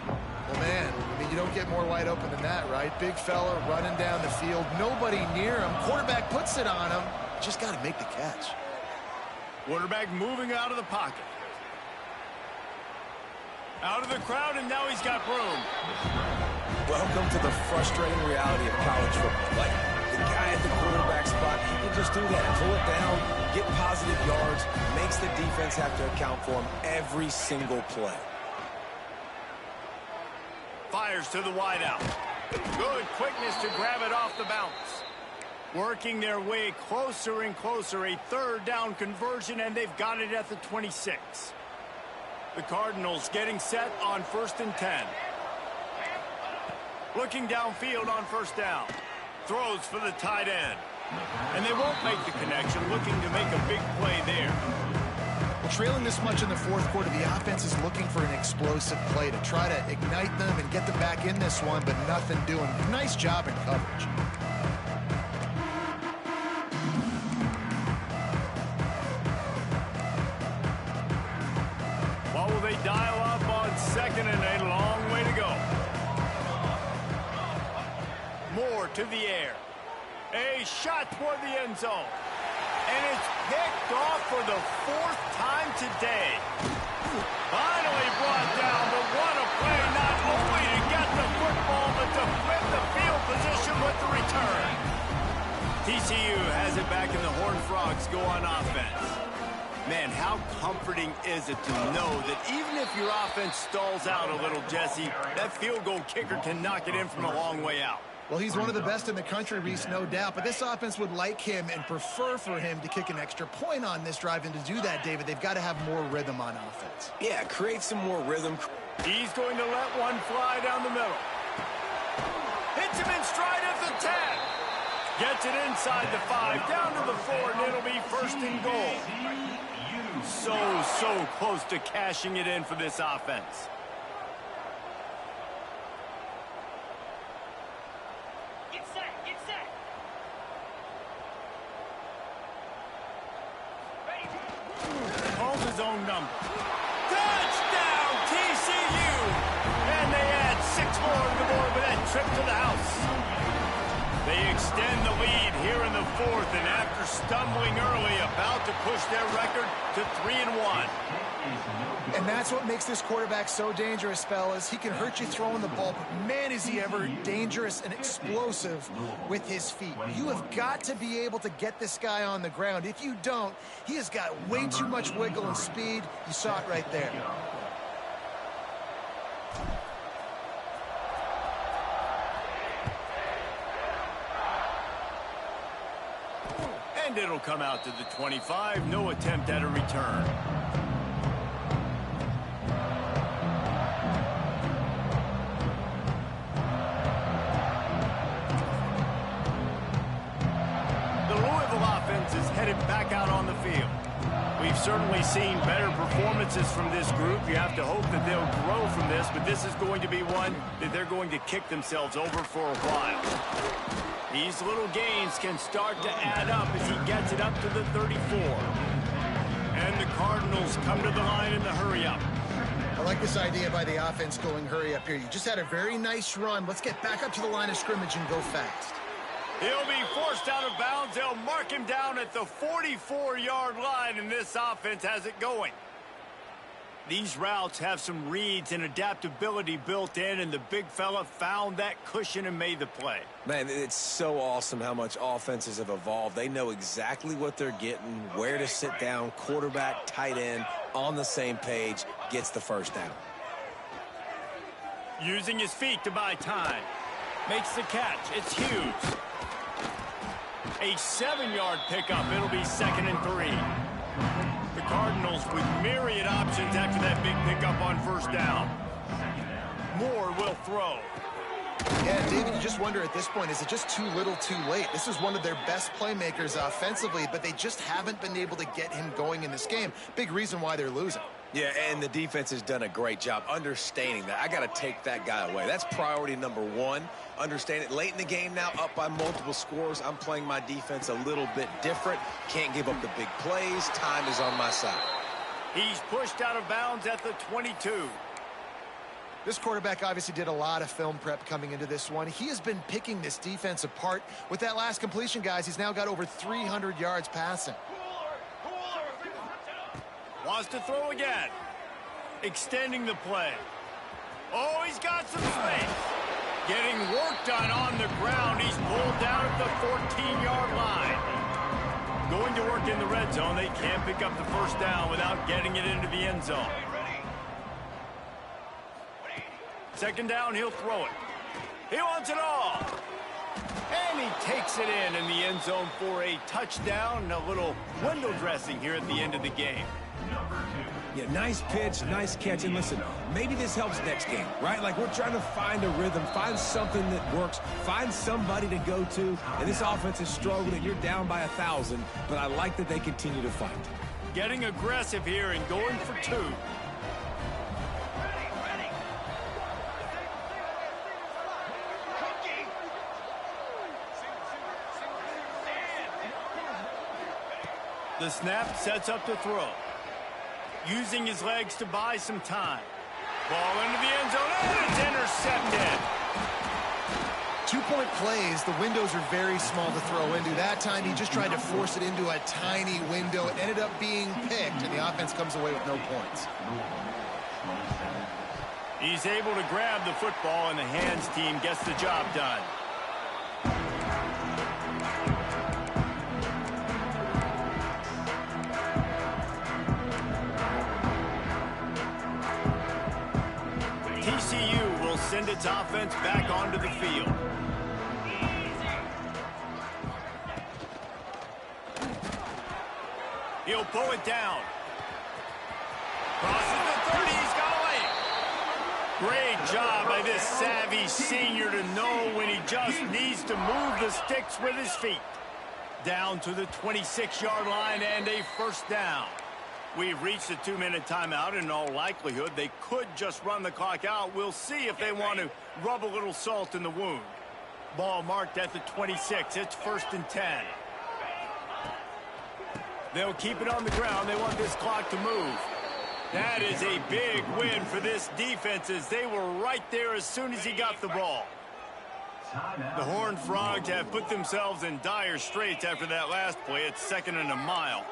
Well, man, I mean, You don't get more wide open than that, right? Big fella running down the field, nobody near him. Quarterback puts it on him. Just got to make the catch. Quarterback moving out of the pocket. Out of the crowd, and now he's got room. Welcome to the frustrating reality of college football. Like, the guy at the quarterback spot, he can just do that. Pull it down, get positive yards, makes the defense have to account for him every single play. Fires to the wideout. Good quickness to grab it off the bounce. Working their way closer and closer. A third down conversion, and they've got it at the 26. The Cardinals getting set on 1st and 10. Looking downfield on 1st down. Throws for the tight end. And they won't make the connection, looking to make a big play there. Well, trailing this much in the fourth quarter, the offense is looking for an explosive play to try to ignite them and get them back in this one, but nothing doing. Nice job in coverage. What will they dial up on 2nd and a long way to go? Moore to the air. A shot toward the end zone. And it's picked off for the 4th time today. Finally brought down, but what a play, not only to get the football, but to flip the field position with the return. TCU has it back, and the Horned Frogs go on offense. Man, how comforting is it to know that even if your offense stalls out a little, Jesse, that field goal kicker can knock it in from a long way out. Well, he's one of the best in the country, Reese, no doubt. But this offense would like him and prefer for him to kick an extra point on this drive. And to do that, David, they've got to have more rhythm on offense. Yeah, create some more rhythm. He's going to let one fly down the middle. Hits him in stride at the 10. Gets it inside the 5, down to the 4, and it'll be 1st and goal. So close to cashing it in for this offense. Get set. Ready. Calls his own number. Touchdown, TCU! And they add 6 more to the board with that trip to the house. They extend the lead here in the 4th, and after stumbling early, about to push their record to 3-1. And that's what makes this quarterback so dangerous, fellas. He can hurt you throwing the ball, but man, is he ever dangerous and explosive with his feet. You have got to be able to get this guy on the ground. If you don't, he has got way too much wiggle and speed. You saw it right there. And it'll come out to the 25. No attempt at a return. The Louisville offense is headed back out on the field. We've certainly seen better performances from this group. You have to hope that they'll grow from this, but this is going to be one that they're going to kick themselves over for a while. These little gains can start to add up as he gets it up to the 34. And the Cardinals come to the line in the hurry-up. I like this idea by the offense going hurry up here. You just had a very nice run. Let's get back up to the line of scrimmage and go fast. He'll be forced out of bounds. They'll mark him down at the 44-yard line, and this offense has it going. These routes have some reads and adaptability built in, and the big fella found that cushion and made the play. Man, it's so awesome how much offenses have evolved. They know exactly what they're getting, where to sit down, quarterback, tight end, on the same page, gets the 1st down. Using his feet to buy time. Makes the catch. It's Hughes. A 7-yard pickup. It'll be 2nd and 3. The Cardinals with myriad options after that big pickup on 1st down. Moore will throw. Yeah, David, you just wonder at this point, is it just too little too late? This is one of their best playmakers offensively, but they just haven't been able to get him going in this game. Big reason why they're losing. Yeah, and the defense has done a great job understanding that. I got to take that guy away. That's priority number 1. Understand it. Late in the game now, up by multiple scores. I'm playing my defense a little bit different. Can't give up the big plays. Time is on my side. He's pushed out of bounds at the 22. This quarterback obviously did a lot of film prep coming into this one. He has been picking this defense apart. With that last completion, guys, he's now got over 300 yards passing. Wants to throw again. Extending the play. Oh, he's got some space. Getting work done on the ground. He's pulled down at the 14-yard line. Going to work in the red zone. They can't pick up the first down without getting it into the end zone. Second down, he'll throw it. He wants it all. And he takes it in the end zone for a touchdown. A little window dressing here at the end of the game. Yeah, nice pitch, nice catch. And listen, maybe this helps next game, right? Like, we're trying to find a rhythm, find something that works, find somebody to go to. And this offense is struggling. You're down by 1,000, but I like that they continue to fight. Getting aggressive here and going for two. The snap sets up the throw. Using his legs to buy some time. Ball into the end zone, and it's intercepted. 2-point plays, the windows are very small to throw into. That time, he just tried to force it into a tiny window. It ended up being picked, and the offense comes away with no points. He's able to grab the football, and the hands team gets the job done. TCU will send its offense back onto the field. He'll pull it down. Crosses the 30, he's got away. Great job by this savvy senior to know when he just needs to move the sticks with his feet. Down to the 26-yard line and a first down. We've reached a 2-minute timeout, and in all likelihood, they could just run the clock out. We'll see if they want to rub a little salt in the wound. Ball marked at the 26. It's 1st and 10. They'll keep it on the ground. They want this clock to move. That is a big win for this defense, as they were right there as soon as he got the ball. The Horned Frogs have put themselves in dire straits after that last play. It's 2nd and a mile.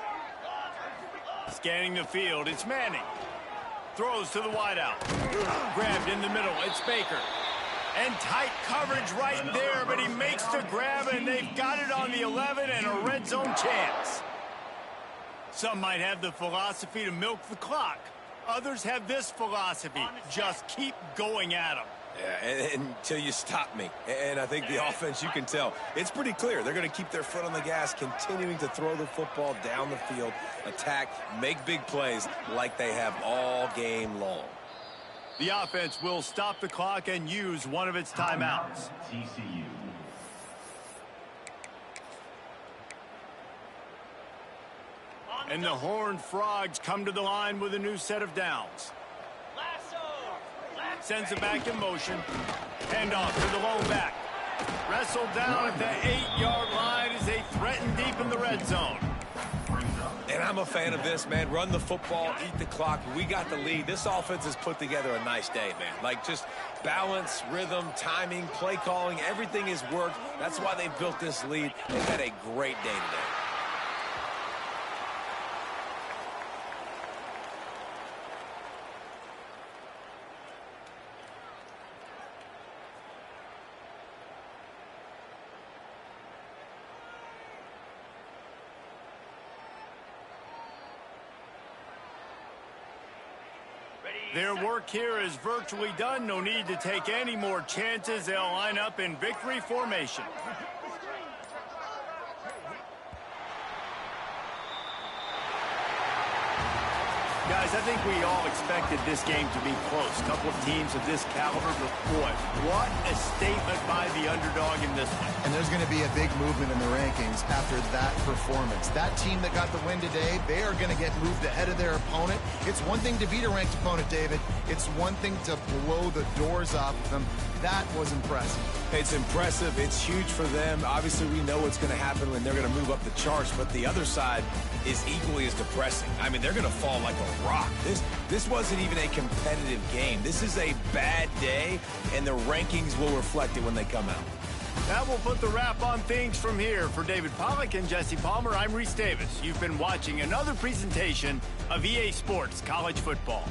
Scanning the field, it's Manning. Throws to the wideout. Grabbed in the middle, it's Baker. And tight coverage right there, but he makes the grab, and they've got it on the 11 and a red zone chance. Some might have the philosophy to milk the clock. Others have this philosophy: just keep going at them. Yeah, until you stop me. And I think the offense, you can tell, it's pretty clear. They're going to keep their foot on the gas, continuing to throw the football down the field, attack, make big plays like they have all game long. The offense will stop the clock and use one of its timeouts. TCU. And the Horned Frogs come to the line with a new set of downs. Sends it back in motion. Handoff to the lone back. Wrestled down at the 8-yard line as they threaten deep in the red zone. And I'm a fan of this, man. Run the football, eat the clock. We got the lead. This offense has put together a nice day, man. Like, just balance, rhythm, timing, play calling, everything has worked. That's why they built this lead. They've had a great day today. Their work here is virtually done. No need to take any more chances. They'll line up in victory formation. Guys, I think we all expected this game to be close. A couple of teams of this caliber, but boy, what a statement by the underdog in this one. And there's going to be a big movement in the rankings after that performance. That team that got the win today, they are going to get moved ahead of their opponent. It's one thing to beat a ranked opponent, David. It's one thing to blow the doors off of them. That was impressive. It's impressive. It's huge for them. Obviously, we know what's going to happen when they're going to move up the charts, but the other side is equally as depressing. I mean, they're going to fall like a rocked. This wasn't even a competitive game. This is a bad day, and the rankings will reflect it when they come out. That will put the wrap on things from here. For David Pollack and Jesse Palmer, I'm Reese Davis. You've been watching another presentation of EA Sports College Football.